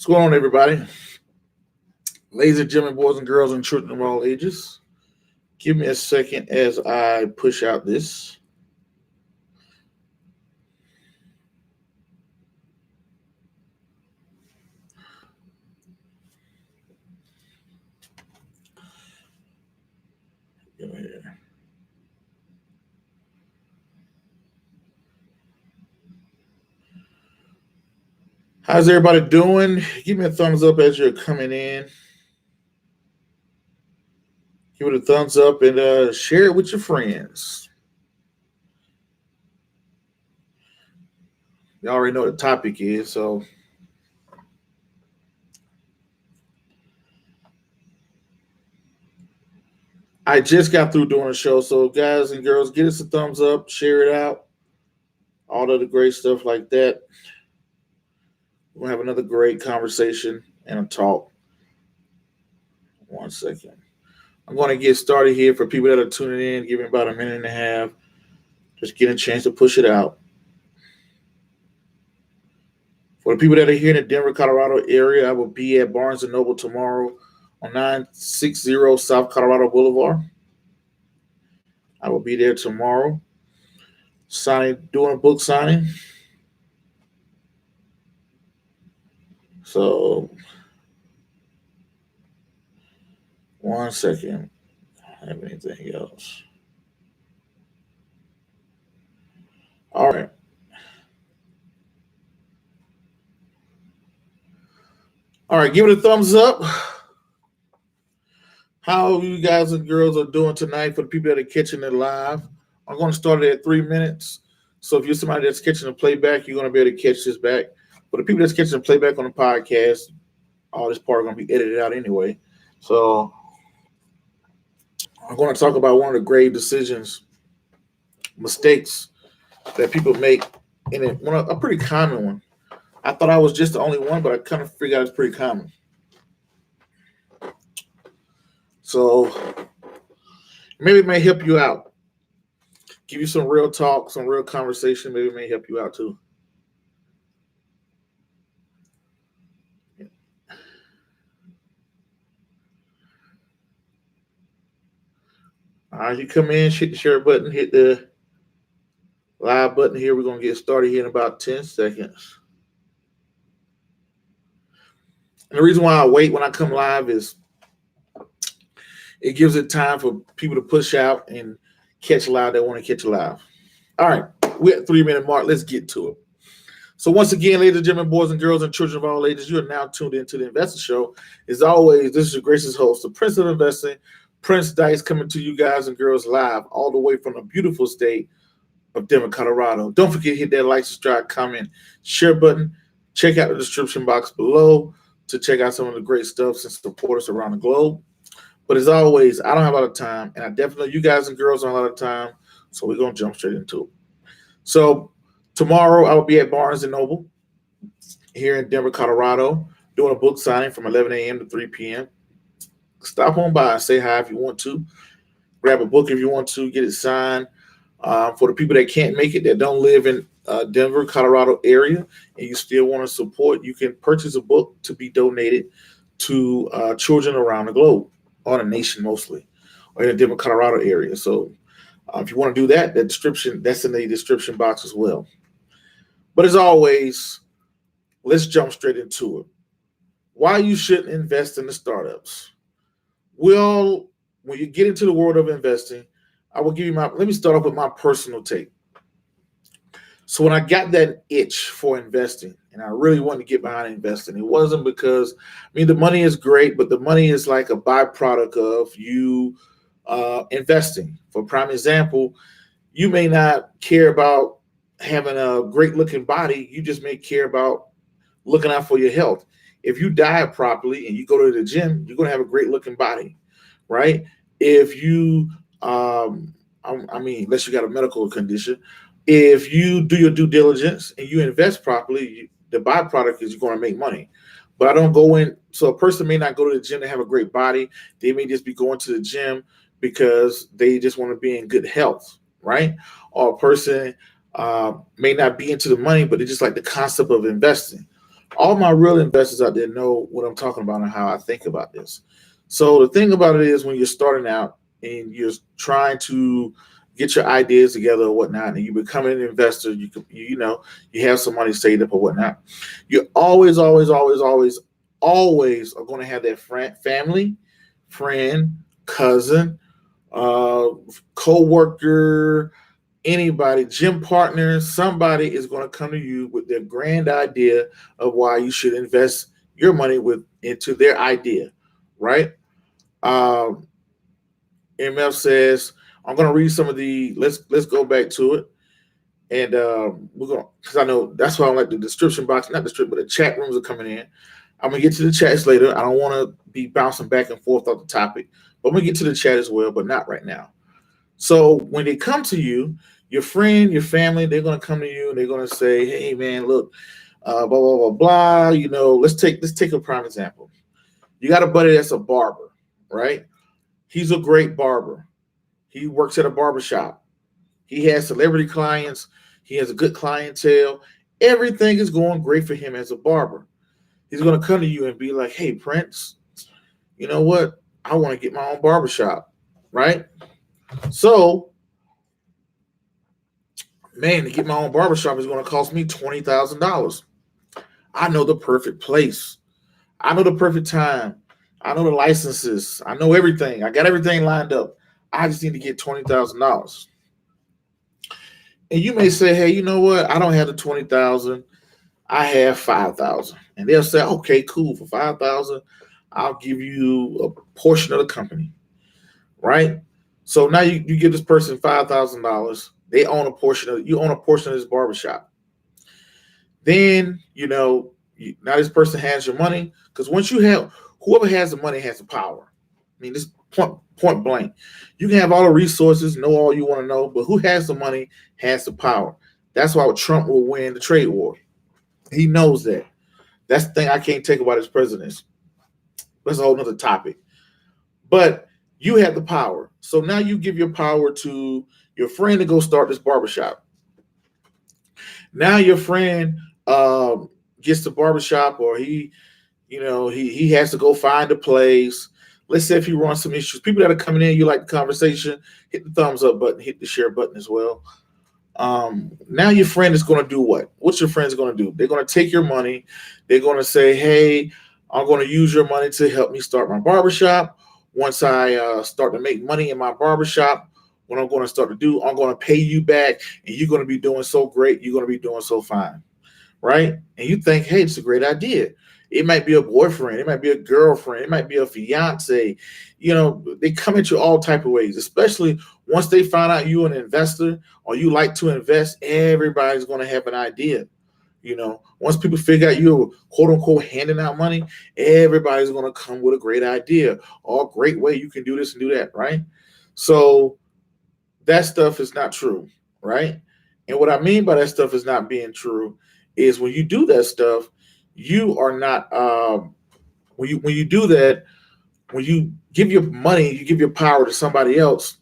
What's going on, everybody? Ladies and gentlemen, boys and girls, and children of all ages. Give me a second as I push out this. Go here. How's everybody doing? Give me a thumbs up as you're coming in. Give it a thumbs up and share it with your friends. You already know what the topic is, so I just got through doing a show. So, guys and girls, get us a thumbs up, share it out, all of the great stuff like that. We'll have another great conversation and a talk. 1 second. I'm going to get started here for people that are tuning in, give me about a minute and a half. Just get a chance to push it out. For the people that are here in the Denver, Colorado area, I will be at Barnes & Noble tomorrow on 960 South Colorado Boulevard. I will be there tomorrow, doing a book signing. So, 1 second. I don't have anything else. All right. All right, give it a thumbs up. How you guys and girls are doing tonight for the people that are catching it live. I'm going to start it at 3 minutes. So if you're somebody that's catching the playback, you're going to be able to catch this back. For the people that's catching the playback on the podcast, all this part is going to be edited out anyway. So I'm going to talk about one of the grave mistakes that people make, and a pretty common one. I thought I was just the only one, but I kind of figured out it's pretty common. So maybe it may help you out. Give you some real talk, some real conversation. Maybe it may help you out too. All right, you come in, hit the share button, hit the live button here. We're going to get started here in about 10 seconds. And the reason why I wait when I come live is it gives it time for people to push out and catch live that want to catch live. All right, we're at 3 minute mark. Let's get to it. So once again, ladies and gentlemen, boys and girls, and children of all ages, you are now tuned into the Investor Show. As always, this is your gracious host, the Prince of Investing, Prince Dykes, coming to you guys and girls live all the way from the beautiful state of Denver, Colorado. Don't forget to hit that like, subscribe, comment, share button. Check out the description box below to check out some of the great stuff and support us around the globe. But as always, I don't have a lot of time, and I definitely know you guys and girls don't have a lot of time, so we're going to jump straight into it. So tomorrow I will be at Barnes & Noble here in Denver, Colorado, doing a book signing from 11 a.m. to 3 p.m. Stop on by and say hi if you want to. Grab a book if you want to, get it signed. For the people that can't make it, that don't live in Denver, Colorado area, and you still want to support, you can purchase a book to be donated to children around the globe, or the nation mostly, or in the Denver, Colorado area. So if you want to do that, that's in the description box as well. But as always, let's jump straight into it. Why you shouldn't invest in the startups. Well, when you get into the world of investing, I will give you let me start off with my personal take. So when I got that itch for investing, and I really wanted to get behind investing, it wasn't because, the money is great, but the money is like a byproduct of you investing. For prime example, you may not care about having a great looking body. You just may care about looking out for your health. If you diet properly and you go to the gym, you're going to have a great looking body, right? If you, unless you got a medical condition, if you do your due diligence and you invest properly, the byproduct is you're going to make money. But I don't go in. So a person may not go to the gym to have a great body. They may just be going to the gym because they just want to be in good health, right? Or a person may not be into the money, but they just like the concept of investing, All my real investors out there know what I'm talking about and how I think about this. So the thing about it is, when you're starting out and you're trying to get your ideas together or whatnot, and you become an investor, you have some money saved up or whatnot. You always are going to have that friend, cousin, uh, co-worker, anybody, gym partner, somebody is going to come to you with their grand idea of why you should invest your money into their idea, right? Um, MF says, I'm going to read some of the. Let's go back to it, and we're going, because I know that's why I like the description box, not the description, but the chat rooms are coming in. I'm gonna get to the chats later. I don't want to be bouncing back and forth off the topic, but I'm gonna get to the chat as well, but not right now. So when they come to you, your friend, your family, they're gonna come to you and they're gonna say, "Hey, man, look, blah blah blah blah." Let's take a prime example. You got a buddy that's a barber, right? He's a great barber. He works at a barber shop. He has celebrity clients. He has a good clientele. Everything is going great for him as a barber. He's gonna come to you and be like, "Hey, Prince, you know what? I want to get my own barbershop, right?" So, man, to get my own barbershop is going to cost me $20,000. I know the perfect place. I know the perfect time. I know the licenses. I know everything. I got everything lined up. I just need to get $20,000. And you may say, "Hey, you know what? I don't have the 20,000. I have 5,000." And they'll say, "Okay, cool. For 5,000, I'll give you a portion of the company." Right? So now you give this person $5,000. They own a portion of you own a portion of this barbershop. Then now this person has your money, because once you have, whoever has the money has the power. I mean, this point blank. You can have all the resources, know all you want to know, but who has the money has the power. That's why Trump will win the trade war. He knows that. That's the thing I can't take about his presidency. That's a whole nother topic. But you have the power. So now you give your power to your friend to go start this barbershop. Now your friend gets the barbershop, or he has to go find a place. Let's say if you run some issues, people that are coming in, you like the conversation, hit the thumbs up button, hit the share button as well. Now your friend is going to do what? What's your friend's going to do? They're going to take your money. They're going to say, "Hey, I'm going to use your money to help me start my barbershop. Once I start to make money in my barbershop, what I'm going to start to do, I'm going to pay you back, and you're going to be doing so great. You're going to be doing so fine." Right? And you think, "Hey, it's a great idea." It might be a boyfriend, it might be a girlfriend, it might be a fiance. They come at you all type of ways, especially once they find out you're an investor or you like to invest. Everybody's going to have an idea. Once people figure out you're quote unquote handing out money, everybody's going to come with a great idea or a great way you can do this and do that, right? So that stuff is not true, right? And what I mean by that stuff is not being true is when you do that stuff, you are not when you do that, when you give your money, you give your power to somebody else,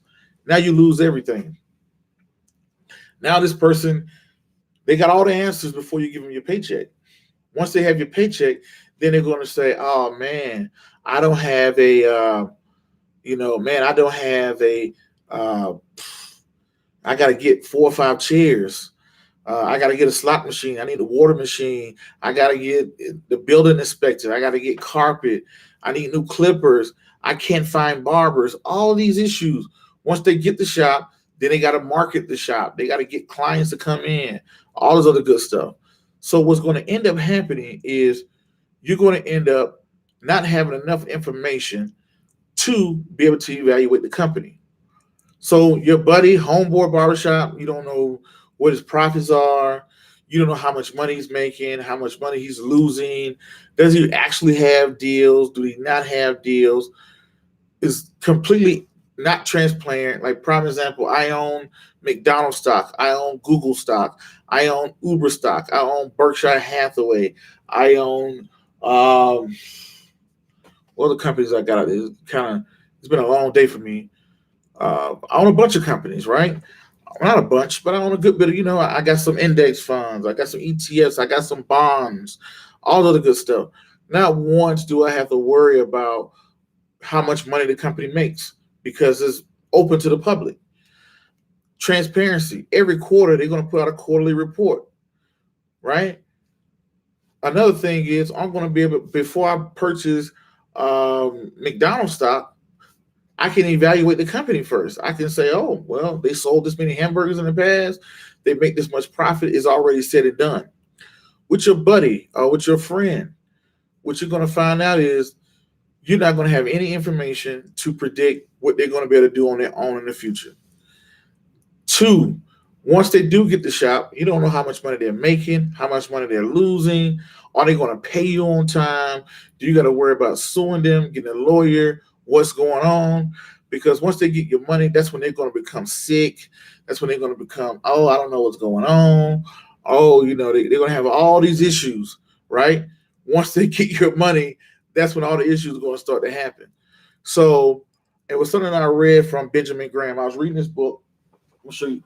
now you lose everything. Now this person, they got all the answers before you give them your paycheck. Once they have your paycheck, then they're going to say, "Oh man, I don't have a man, I don't have a uh, I got to get 4 or 5 chairs. I got to get a slot machine. I need a water machine. I got to get the building inspector. I got to get carpet. I need new clippers. I can't find barbers." All of these issues. Once they get the shop, then they got to market the shop. They got to get clients to come in. All this other good stuff. So what's going to end up happening is you're going to end up not having enough information to be able to evaluate the company. So your buddy, homeboy barbershop, you don't know what his profits are. You don't know how much money he's making, how much money he's losing. Does he actually have deals? Do he not have deals? Is completely not transparent. Like prime example, I own McDonald's stock. I own Google stock. I own Uber stock. I own Berkshire Hathaway. I own what other companies I got? It's been a long day for me. I own a bunch of companies, right? Not a bunch, but I own a good bit of, I got some index funds, I got some ETFs, I got some bonds, all of the good stuff. Not once do I have to worry about how much money the company makes because it's open to the public. Transparency. Every quarter, they're going to put out a quarterly report, right? Another thing is I'm going to be able, before I purchase McDonald's stock, I can evaluate the company first. I can say, oh, well, they sold this many hamburgers in the past. They make this much profit. It's already said and done. With your buddy or with your friend, what you're going to find out is you're not going to have any information to predict what they're going to be able to do on their own in the future. Two, once they do get the shop, you don't know how much money they're making, how much money they're losing. Are they going to pay you on time? Do you got to worry about suing them, getting a lawyer? What's going on? Because once they get your money, that's when they're going to become sick. That's when they're going to become, oh, I don't know what's going on. Oh, they're going to have all these issues, right? Once they get your money, that's when all the issues are going to start to happen. So it was something I read from Benjamin Graham. I was reading this book. I'll show you.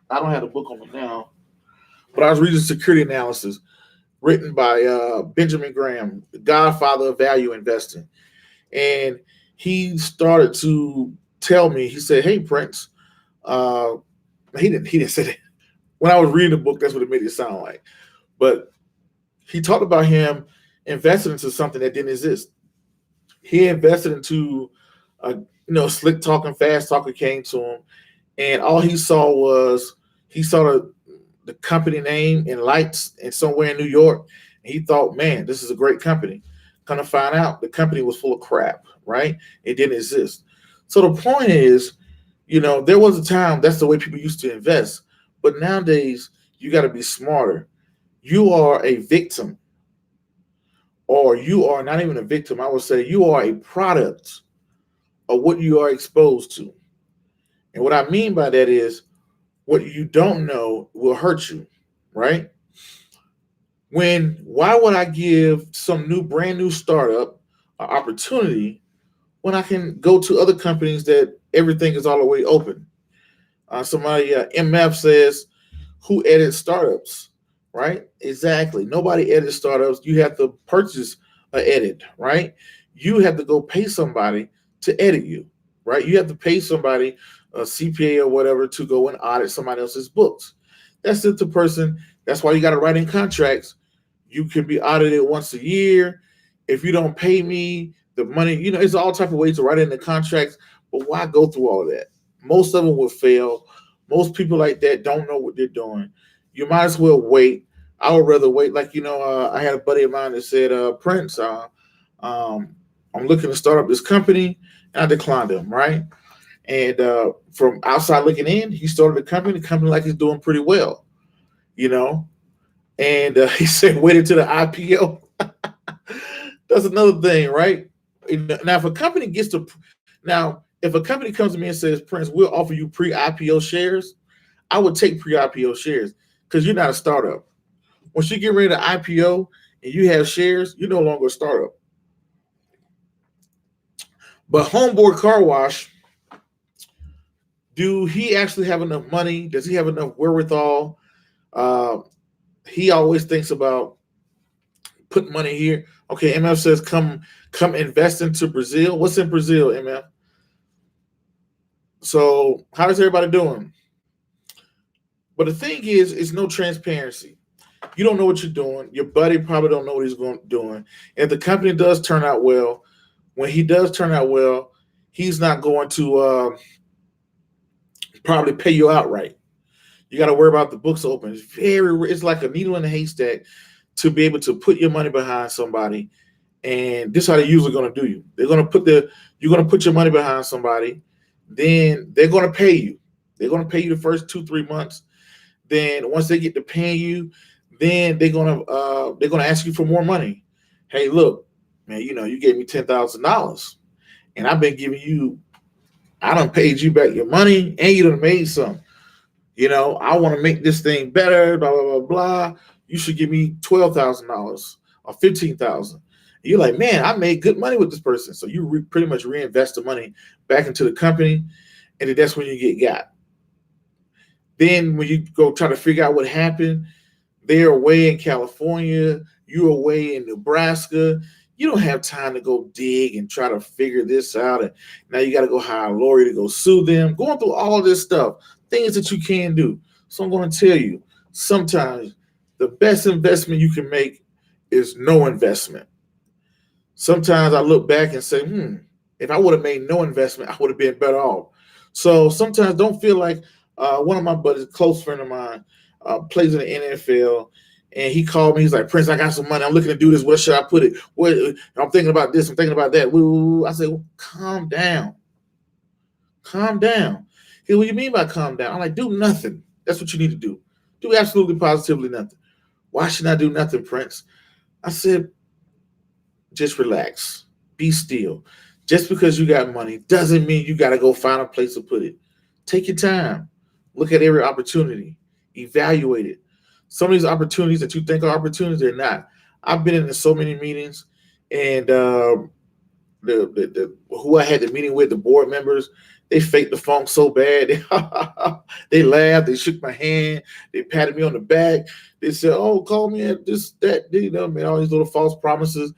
I don't have the book on me now, but I was reading Security Analysis written by Benjamin Graham, the godfather of value investing. And he started to tell me, he said, hey, Prince, he didn't say that. When I was reading the book, that's what it made it sound like. But he talked about him investing into something that didn't exist. He invested into, slick talking, fast talker came to him. And all he saw was, the company name in lights and somewhere in New York. And he thought, man, this is a great company. Kind of find out the company was full of crap, right? It didn't exist. So the point is, there was a time that's the way people used to invest. But nowadays, you got to be smarter. You are a victim, or you are not even a victim. I would say you are a product of what you are exposed to. And what I mean by that is what you don't know will hurt you, right? Why would I give some brand new startup an opportunity when I can go to other companies that everything is all the way open? Somebody, MF says, who edits startups, right? Exactly. Nobody edits startups. You have to purchase an edit, right? You have to go pay somebody to edit you, right? You have to pay somebody, a CPA or whatever, to go and audit somebody else's books. That's just the person. That's why you got to write in contracts. You can be audited once a year. If you don't pay me the money, it's all type of ways to write in the contracts. But why go through all of that? Most of them will fail. Most people like that don't know what they're doing. You might as well wait. I would rather wait. Like, I had a buddy of mine that said, Prince, I'm looking to start up this company. And I declined him, right? And from outside looking in, he started the company like he's doing pretty well, And he said, wait until the IPO. That's another thing, right? Now, if a company comes to me and says, Prince, we'll offer you pre-IPO shares, I would take pre-IPO shares because you're not a startup. Once you get ready to IPO and you have shares, you're no longer a startup. But Homeboy Car Wash, do he actually have enough money? Does he have enough wherewithal? He always thinks about putting money here. Okay, MF says come invest into Brazil. What's in Brazil, MF? So how's everybody doing? But the thing is, it's no transparency. You don't know what you're doing. Your buddy probably don't know what he's doing. If the company does turn out well, when he does turn out well, he's not going to probably pay you outright. You got to worry about the books open. It's like a needle in a haystack to be able to put your money behind somebody. And this is how they're usually going to do you. You're going to put your money behind somebody. Then they're going to pay you. They're going to pay you the first 2-3 months. Then once they get to paying you, then they're going to ask you for more money. Hey, look, man, you gave me $10,000 and I've been giving you, I done paid you back your money and you done made some. I want to make this thing better, blah, blah, blah, blah. You should give me $12,000 or $15,000. You're like, man, I made good money with this person. So you pretty much reinvest the money back into the company, and that's when you get got. Then when you go try to figure out what happened, they're away in California. you're away in Nebraska. You don't have time to go dig and try to figure this out. And now you got to go hire a lawyer to go sue them, going through all this stuff, things that you can do. So I'm going to tell you, sometimes the best investment you can make is no investment. Sometimes I look back and say, if I would have made no investment, I would have been better off. So sometimes don't feel like one of my buddies, a close friend of mine, plays in the NFL, and he called me. He's like, Prince, I got some money. I'm looking to do this. Where should I put it? I'm thinking about this. I'm thinking about that. I said, well, calm down. Calm down. He said, what do you mean by calm down? I'm like, do nothing. That's what you need to do. Do absolutely positively nothing. Why should I do nothing, Prince? I said, just relax. Be still. Just because you got money doesn't mean you got to go find a place to put it. Take your time. Look at every opportunity. Evaluate it. Some of these opportunities that you think are opportunities, they're not. I've been in so many meetings, and who I had the meeting with, the board members, they faked the funk so bad. They laughed. They shook my hand. They patted me on the back. They said, "Oh, call me at this, that." Made all these little false promises,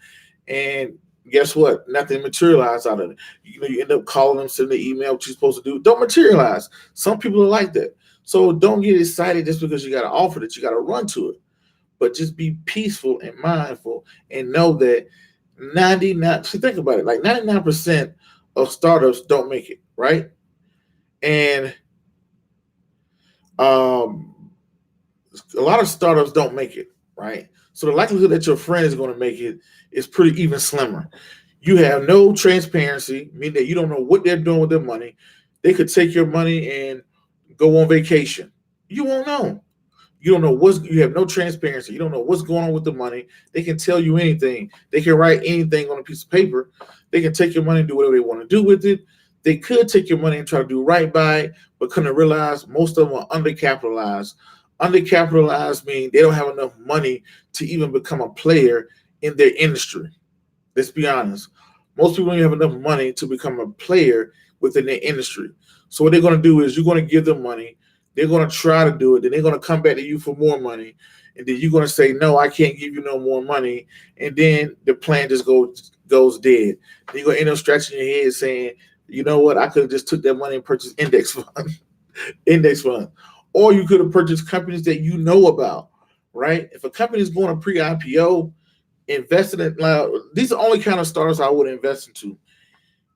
and guess what? Nothing materialized out of it. You end up calling them, sending the email, what you're supposed to do. Don't materialize. Some people are like that. So don't get excited just because you got an offer that you got to run to it. But just be peaceful and mindful and know that 99, so think about it, like 99% of startups don't make it, right? And a lot of startups don't make it, right? So the likelihood that your friend is going to make it is pretty even slimmer. You have no transparency, meaning that you don't know what they're doing with their money. They could take your money and go on vacation. You won't know. You don't know you have no transparency. You don't know what's going on with the money. They can tell you anything. They can write anything on a piece of paper. They can take your money and do whatever they want to do with it. They could take your money and try to do right by it, but couldn't realize most of them are undercapitalized. Undercapitalized means they don't have enough money to even become a player in their industry. Let's be honest. Most people don't have enough money to become a player within their industry. So what they're going to do is you're going to give them money. They're going to try to do it. Then they're going to come back to you for more money. And then you're going to say, no, I can't give you no more money. And then the plan just goes dead. Then you're going to end up scratching your head saying, you know what? I could have just took that money and purchased index fund. Or you could have purchased companies that you know about, right? If a company is going to pre-IPO, invested in, these are the only kind of startups I would invest into.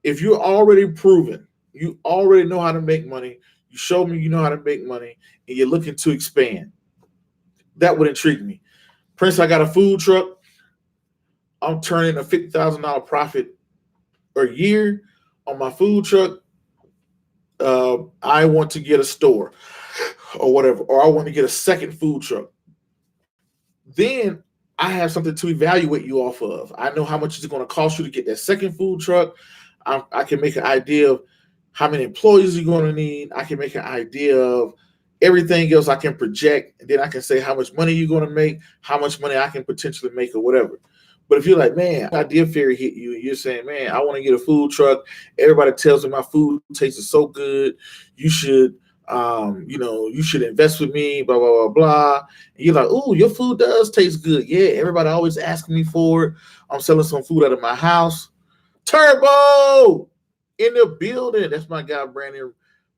If you're already proven, you already know how to make money, you show me you know how to make money, and you're looking to expand, that would intrigue me. Prince, I got a food truck. I'm turning a $50,000 profit a year on my food truck. I want to get a store or whatever, or I want to get a second food truck. Then I have something to evaluate you off of. I know how much it's going to cost you to get that second food truck. I can make an idea of how many employees you're going to need. I can make an idea of everything else I can project. And then I can say how much money you're going to make, how much money I can potentially make or whatever. But if you're like, man, idea fairy hit you, and you're saying, man, I want to get a food truck. Everybody tells me my food tastes so good. You should, you should invest with me, blah, blah, blah, blah. And you're like, oh, your food does taste good. Yeah, everybody always asking me for it. I'm selling some food out of my house. Turbo in the building. That's my guy, Brandon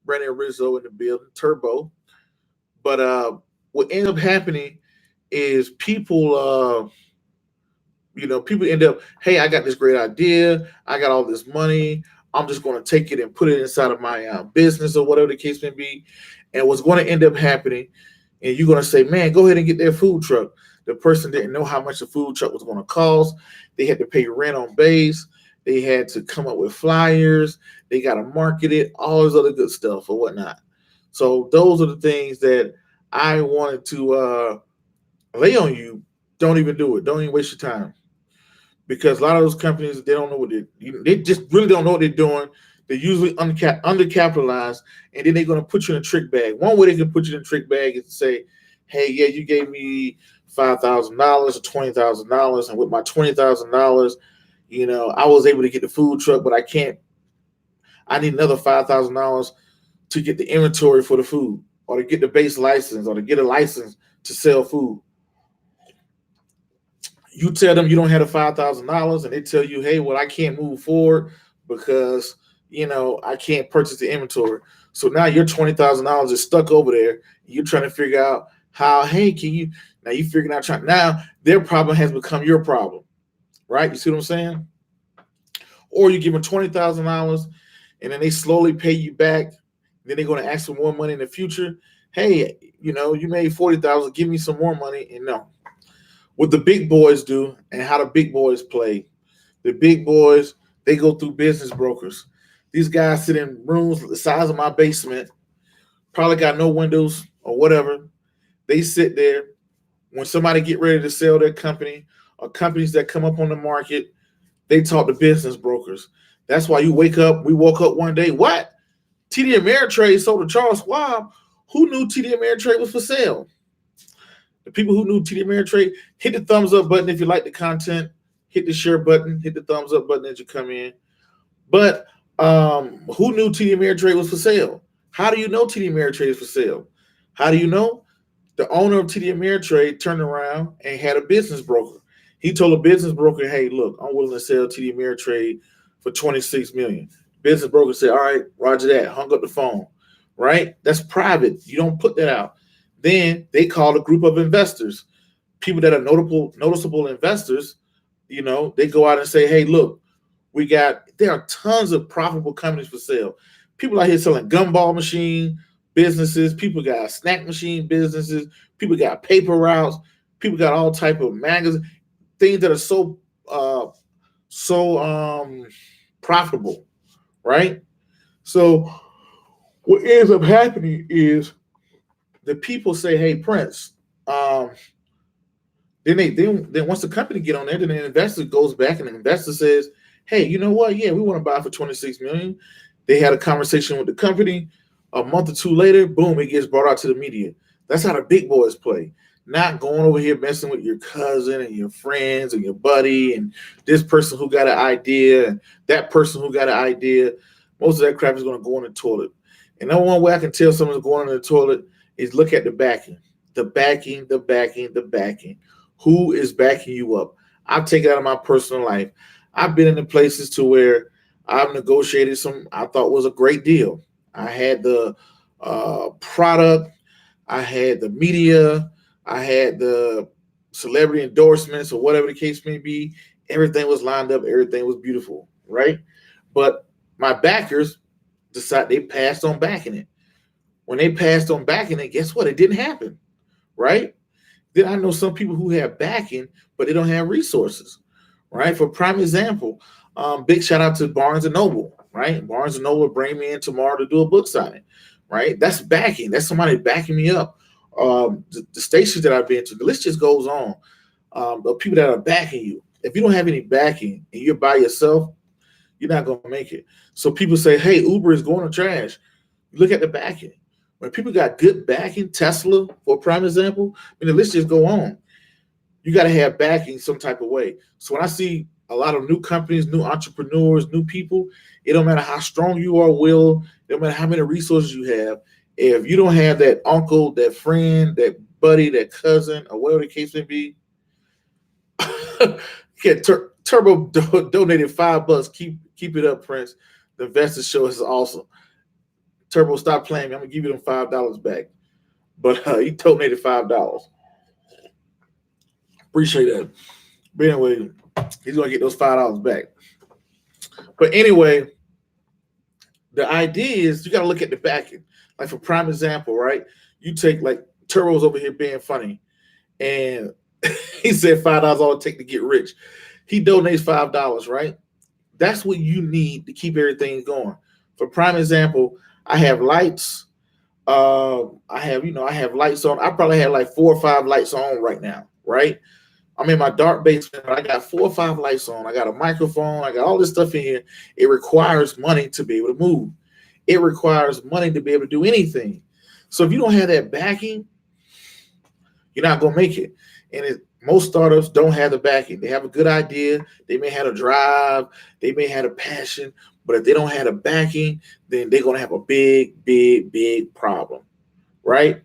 Rizzo in the building. Turbo. But what ends up happening is people end up, hey, I got this great idea. I got all this money. I'm just going to take it and put it inside of my business or whatever the case may be. And what's going to end up happening, and you're going to say, man, go ahead and get their food truck. The person didn't know how much the food truck was going to cost. They had to pay rent on base. They had to come up with flyers. They got to market it, all this other good stuff or whatnot. So those are the things that I wanted to lay on you. Don't even do it. Don't even waste your time. Because a lot of those companies, they don't know what they just really don't know what they're doing. They're usually undercapitalized, and then they're going to put you in a trick bag. One way they can put you in a trick bag is to say, hey, yeah, you gave me $5,000 or $20,000, and with my $20,000, I was able to get the food truck, but I need another $5,000 to get the inventory for the food, or to get the base license, or to get a license to sell food. You tell them you don't have the $5,000, and they tell you, hey, well, I can't move forward because I can't purchase the inventory. So now your $20,000 is stuck over there. You're trying to figure out how, hey, can you now you figuring out now their problem has become your problem, right? You see what I'm saying? Or you give them $20,000 and then they slowly pay you back. Then they're going to ask for more money in the future. Hey, you made 40,000, give me some more money. And no, what the big boys do and how the big boys play. The big boys, they go through business brokers. These guys sit in rooms the size of my basement, probably got no windows or whatever. They sit there. When somebody get ready to sell their company or companies that come up on the market, they talk to business brokers. That's why we woke up one day, what? TD Ameritrade sold to Charles Schwab. Who knew TD Ameritrade was for sale? The people who knew TD Ameritrade, hit the thumbs up button if you like the content. Hit the share button. Hit the thumbs up button as you come in. But who knew TD Ameritrade was for sale? How do you know TD Ameritrade is for sale? How do you know? The owner of TD Ameritrade turned around and had a business broker. He told a business broker, hey, look, I'm willing to sell TD Ameritrade for $26 million. Business broker said, all right, roger that. Hung up the phone, right? That's private. You don't put that out. Then they called a group of investors, people that are noticeable investors. They go out and say, hey, look, there are tons of profitable companies for sale. People out here selling gumball machine businesses. People got snack machine businesses. People got paper routes. People got all type of magazines, things that are so profitable, right? So what ends up happening is the people say, hey, Prince, then once the company get on there, then the investor goes back and the investor says, hey, you know what? Yeah, we want to buy for $26 million. They had a conversation with the company. A month or two later, boom, it gets brought out to the media. That's how the big boys play. Not going over here messing with your cousin and your friends and your buddy and this person who got an idea and that person who got an idea. Most of that crap is going to go in the toilet. And the one way I can tell someone's going in the toilet is look at the backing. The backing. Who is backing you up? I'll take it out of my personal life. I've been in the places to where I've negotiated some I thought was a great deal. I had the product. I had the media. I had the celebrity endorsements or whatever the case may be. Everything was lined up. Everything was beautiful, right? But my backers they passed on backing it. When they passed on backing it, guess what? It didn't happen, right? Then I know some people who have backing, but they don't have resources, right? For prime example, big shout out to Barnes and Noble, right? Barnes and Noble bring me in tomorrow to do a book signing, right? That's backing. That's somebody backing me up. The stations that I've been to, the list just goes on. The people that are backing you. If you don't have any backing and you're by yourself, you're not going to make it. So people say, hey, Uber is going to trash. Look at the backing. When people got good backing, Tesla, for a prime example, the list just go on. You got to have backing some type of way. So when I see a lot of new companies, new entrepreneurs, new people, it don't matter how strong you are, it don't matter how many resources you have. If you don't have that uncle, that friend, that buddy, that cousin, or whatever the case may be, Turbo donated $5. Keep it up, Prince. The investor show is awesome. Turbo, stop playing me. I'm gonna give you them $5 back. But he donated $5. Appreciate that. But anyway, he's gonna get those $5 back. But anyway, the idea is you gotta look at the backing. Like for prime example, right? You take like Turbo's over here being funny, and he said $5 all it take to get rich. He donates $5, right? That's what you need to keep everything going. For prime example, I have lights. I have lights on. I probably have like 4 or 5 lights on right now, right? I'm in my dark basement. I got 4 or 5 lights on. I got a microphone. I got all this stuff in here. It requires money to be able to move. It requires money to be able to do anything. So if you don't have that backing, you're not going to make it. And most startups don't have the backing. They have a good idea. They may have a drive. They may have a passion. But if they don't have the backing, then they're going to have a big problem, right?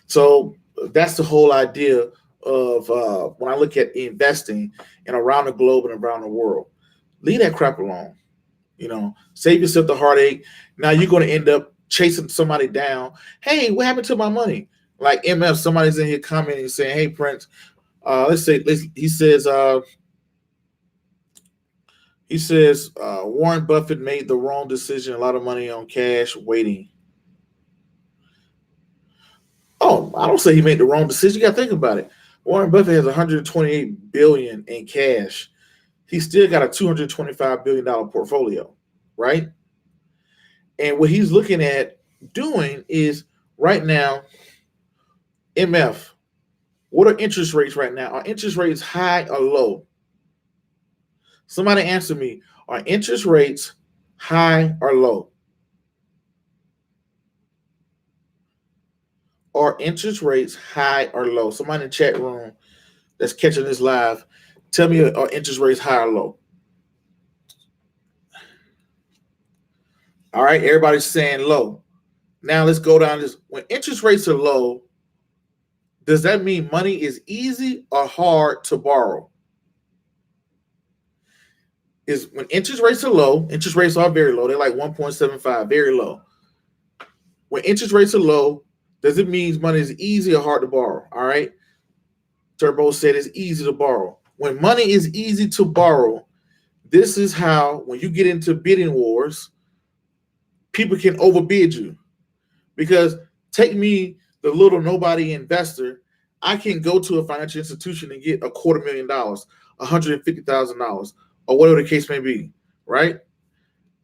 So that's the whole idea when I look at investing and around the globe and around the world. Leave that crap alone. Save yourself the heartache. Now you're going to end up chasing somebody down. Hey, what happened to my money? Like MF, somebody's in here commenting saying, "Hey, Prince, he says Warren Buffett made the wrong decision. A lot of money on cash waiting." Oh, I don't say he made the wrong decision. You got to think about it. Warren Buffett has 128 billion in cash. He still got a $225 billion portfolio, right? And what he's looking at doing is right now, MF, what are interest rates right now? Are interest rates high or low? Somebody answer me. Are interest rates high or low? Are interest rates high or low? Somebody in the chat room that's catching this live, tell me, are interest rates high or low? All right, everybody's saying low. Now let's go down this. When interest rates are low, does that mean money is easy or hard to borrow? Is when interest rates are low, interest rates are very low. They're like 1.75, very low. When interest rates are low, does it mean money is easy or hard to borrow? All right. Turbo said it's easy to borrow. When money is easy to borrow, this is how, when you get into bidding wars, people can overbid you. Because take me, the little nobody investor, I can go to a financial institution and get $250,000, $150,000, or whatever the case may be, right?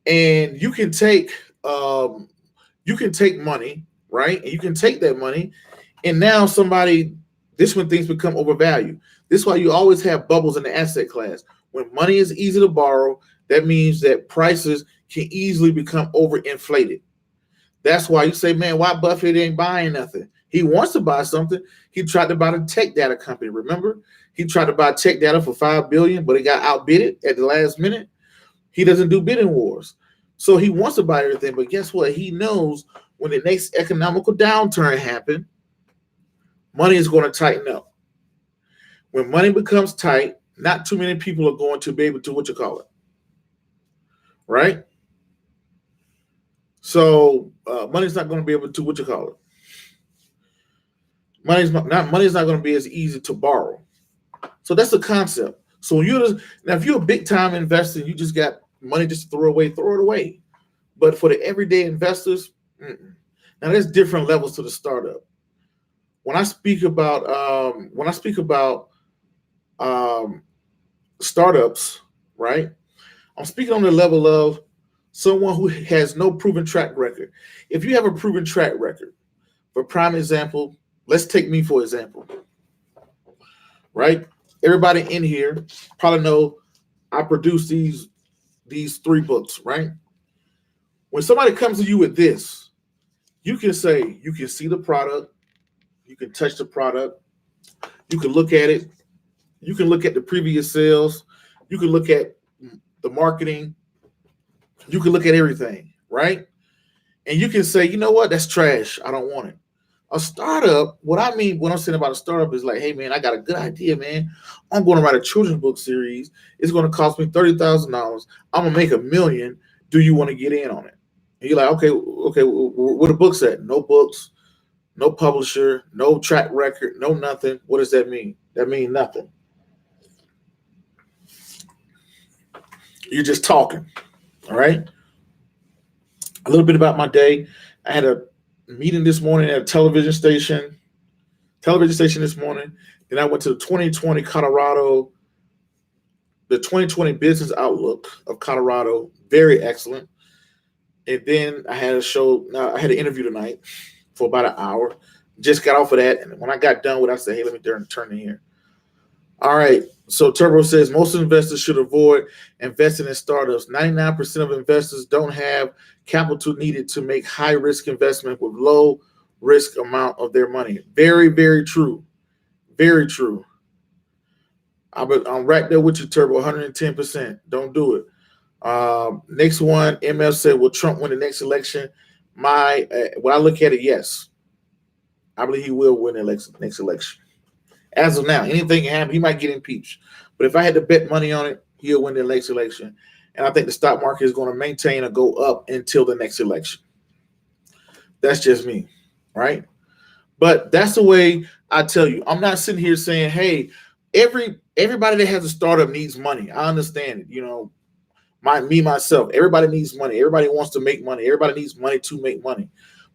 And you can take money, right? And you can take that money, and now this when things become overvalued. This is why you always have bubbles in the asset class. When money is easy to borrow, that means that prices can easily become overinflated. That's why you say, man, why Buffett ain't buying nothing? He wants to buy something. He tried to buy the tech data company. Remember, he tried to buy tech data for $5 billion, but it got outbidded at the last minute. He doesn't do bidding wars, so he wants to buy everything. But guess what? He knows when the next economical downturn happens, money is going to tighten up. When money becomes tight, not too many people are going to be able to right? So money's not going to be able to Money's not going to be as easy to borrow. So that's the concept. So now if you're a big time investor, you just got money just to throw it away. But for the everyday investors, now there's different levels to the startup. When I speak about startups, right? I'm speaking on the level of someone who has no proven track record. If you have a proven track record, for prime example, let's take me for example, right? Everybody in here probably know I produce these 3 books, right? When somebody comes to you with this, you can say, you can see the product, you can touch the product, you can look at it, you can look at the previous sales, you can look at the marketing, you can look at everything, right? And you can say, you know what, that's trash, I don't want it. A startup, what I'm saying about a startup is like, hey man, I got a good idea, man. I'm going to write a children's book series. It's going to cost me $30,000. I'm going to make $1 million. Do you want to get in on it? And you're like, okay, where the books at? No books, no publisher, no track record, no nothing. What does that mean? That means nothing. You're just talking, all right? A little bit about my day. I had a meeting this morning at a television station this morning. Then I went to the 2020 business outlook of Colorado. Very excellent. And then I had an interview tonight for about an hour. Just got off of that. And when I got done with it, I said, hey, let me turn in here. All right. So Turbo says most investors should avoid investing in startups. 99% of investors don't have capital needed to make high risk investment with low risk amount of their money. Very, very true. Very true. I'm right there with you, Turbo. 110%. Don't do it. Next one, MF said, will Trump win the next election? When I look at it, yes. I believe he will win the next election. As of now, anything can happen. He might get impeached. But if I had to bet money on it, he'll win the next election. And I think the stock market is going to maintain or go up until the next election. That's just me, right? But that's the way I tell you. I'm not sitting here saying, hey, everybody that has a startup needs money. I understand it. You know, myself, everybody needs money. Everybody wants to make money. Everybody needs money to make money.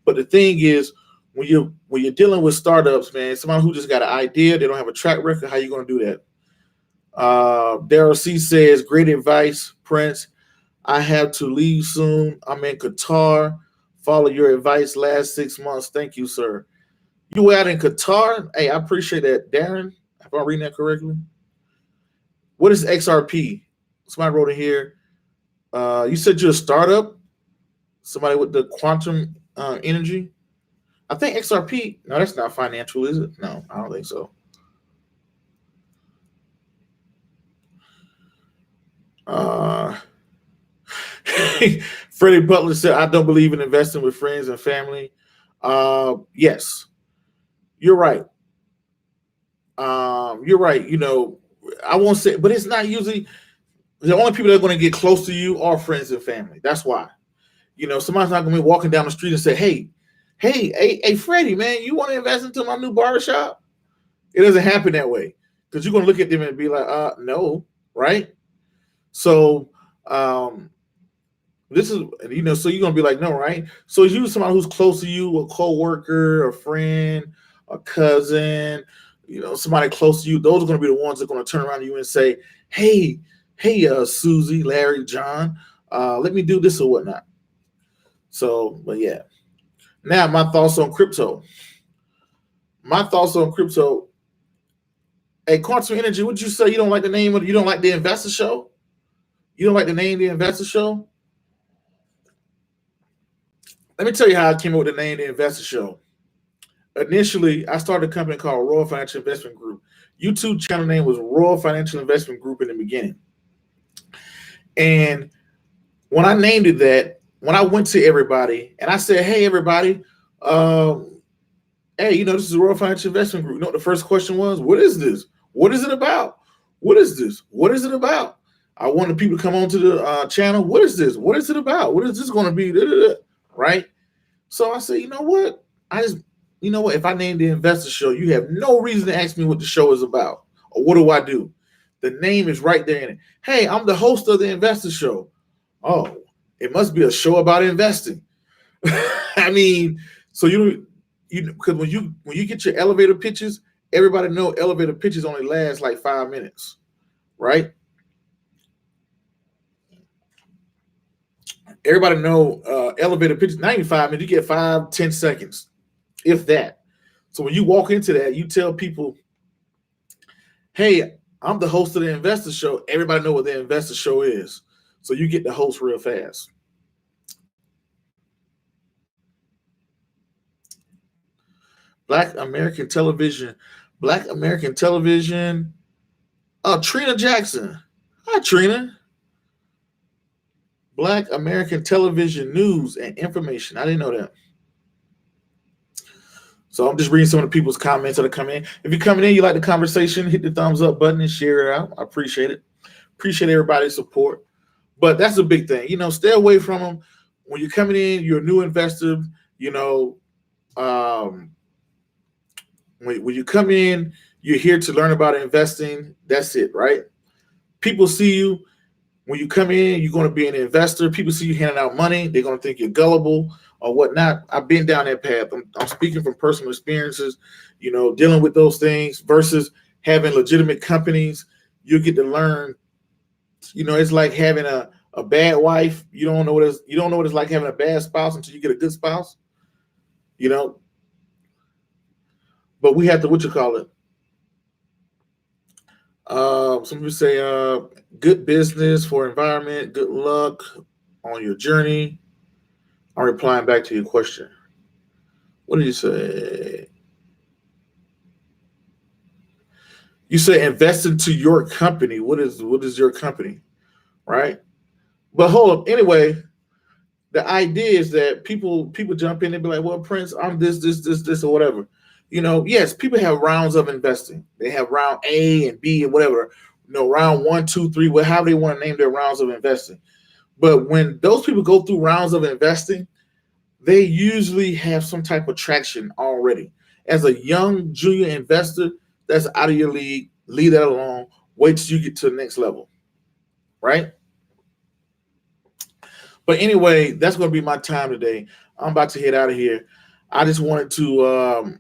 But the thing is, when you're dealing with startups, man, someone who just got an idea, they don't have a track record, how you going to do that? Daryl C says, great advice, Prince. I have to leave soon. I'm in Qatar. Follow your advice last 6 months. Thank you, sir. You were out in Qatar? Hey, I appreciate that, Darren. If I'm reading that correctly. What is XRP? Somebody wrote it here. You said you're a startup? Somebody with the quantum energy? I think XRP. No, that's not financial, is it? No, I don't think so. Freddie Butler said, I don't believe in investing with friends and family. Yes, you're right. You're right. You know, I won't say, but it's not usually the only people that are going to get close to you are friends and family. That's why. You know, somebody's not going to be walking down the street and say, hey, Freddie, man, you want to invest into my new barbershop? It doesn't happen that way because you're going to look at them and be like, no, right? So, this is, you know, so you're going to be like, no, right? So it's usually somebody who's close to you, a coworker, a friend, a cousin, you know, somebody close to you. Those are going to be the ones that are going to turn around to you and say, hey, Susie, Larry, John, let me do this or whatnot. So, but yeah. Now, my thoughts on crypto. Hey, Quantum Energy, would you say you don't like the name of, you don't like the Investor Show? You don't like the name of the Investor Show? Let me tell you how I came up with the name of the Investor Show. Initially, I started a company called Royal Financial Investment Group. YouTube channel name was Royal Financial Investment Group in the beginning. And when I named it that, when I went to everybody and I said, hey, everybody, hey, you know, this is Royal Financial Investment Group. You know what the first question was? What is this? What is it about? What is this? What is it about? I wanted people to come onto the channel. What is this? What is it about? What is this going to be? Right? So I said, you know what? If I name the Investor Show, you have no reason to ask me what the show is about or what do I do. The name is right there in it. Hey, I'm the host of the Investor Show. Oh, it must be a show about investing. I mean, so because when you get your elevator pitches, everybody know elevator pitches only last like 5 minutes, right? Everybody know elevator pitches 95 minutes. You get 5-10 seconds, if that. So when you walk into that, you tell people, hey, I'm the host of the Investor Show. Everybody know what the Investor Show is. So you get the host real fast. Black American Television. Trina Jackson. Hi, Trina. Black American Television News and Information. I didn't know that. So I'm just reading some of the people's comments that are coming in. If you're coming in, you like the conversation, hit the thumbs up button and share it out. I appreciate it. Appreciate everybody's support. But that's a big thing. You know, stay away from them. When you're coming in, you're a new investor. You know, when you come in, you're here to learn about investing. That's it, right? People see you. When you come in, you're going to be an investor. People see you handing out money. They're going to think you're gullible or whatnot. I've been down that path. I'm speaking from personal experiences, you know, dealing with those things versus having legitimate companies. You get to learn, you know, it's like having a bad wife. You don't know what it's like having a bad spouse until you get a good spouse, you know. But we have to, some people say good business for environment, good luck on your journey. I'm replying back to your question. What did you say? You say invest into your company. What is your company? Right? But hold up. Anyway, the idea is that people jump in and be like, well, Prince, I'm this, or whatever. Yes, people have rounds of investing. They have round A and B and whatever. Round one, two, three, however they want to name their rounds of investing. But when those people go through rounds of investing, they usually have some type of traction already. As a young junior investor, that's out of your league. Leave that alone. Wait till you get to the next level, right? But anyway, that's going to be my time today. I'm about to head out of here. I just wanted to,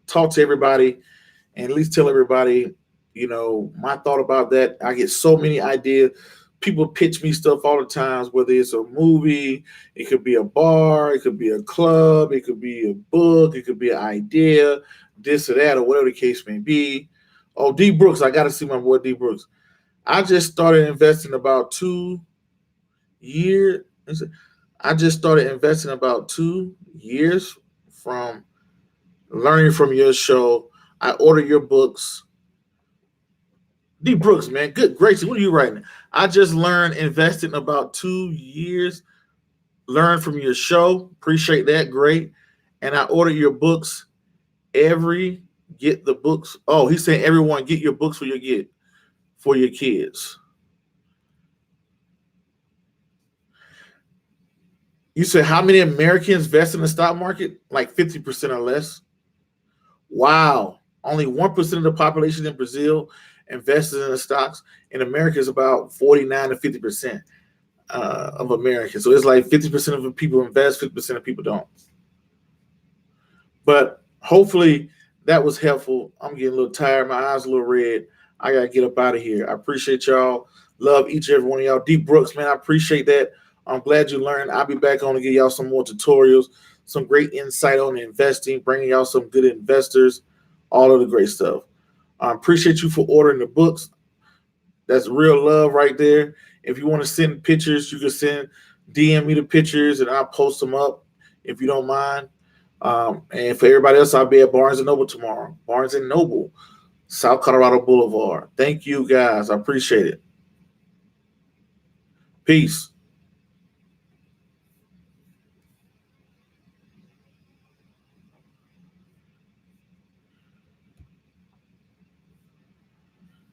talk to everybody and at least tell everybody, my thought about that. I get so many ideas. People pitch me stuff all the times, whether it's a movie, it could be a bar, it could be a club, it could be a book, it could be an idea, this or that, or whatever the case may be. Oh, D Brooks, I got to see my boy D Brooks. I just started investing about 2 years. I just started investing about 2 years from learning from your show. I order your books. D Brooks, man, good gracious, what are you writing? I just learned investing about 2 years. Learn from your show. Appreciate that. Great. And I order your books get the books. Oh, he's saying everyone get your books for your kids. You said how many Americans invest in the stock market? Like 50% or less. Wow. Only 1% of the population in Brazil invested in the stocks. In America, is about 49 to 50% of Americans. So it's like 50% of the people invest, 50% of people don't. But hopefully that was helpful. I'm getting a little tired. My eyes a little red. I got to get up out of here. I appreciate y'all. Love each and every one of y'all. D Brooks, man, I appreciate that. I'm glad you learned. I'll be back on to give y'all some more tutorials, some great insight on investing, bringing y'all some good investors, all of the great stuff. I appreciate you for ordering the books. That's real love right there. If you want to send pictures, you can DM me the pictures and I'll post them up if you don't mind. And for everybody else, I'll be at Barnes & Noble tomorrow. Barnes & Noble, South Colorado Boulevard. Thank you, guys. I appreciate it. Peace.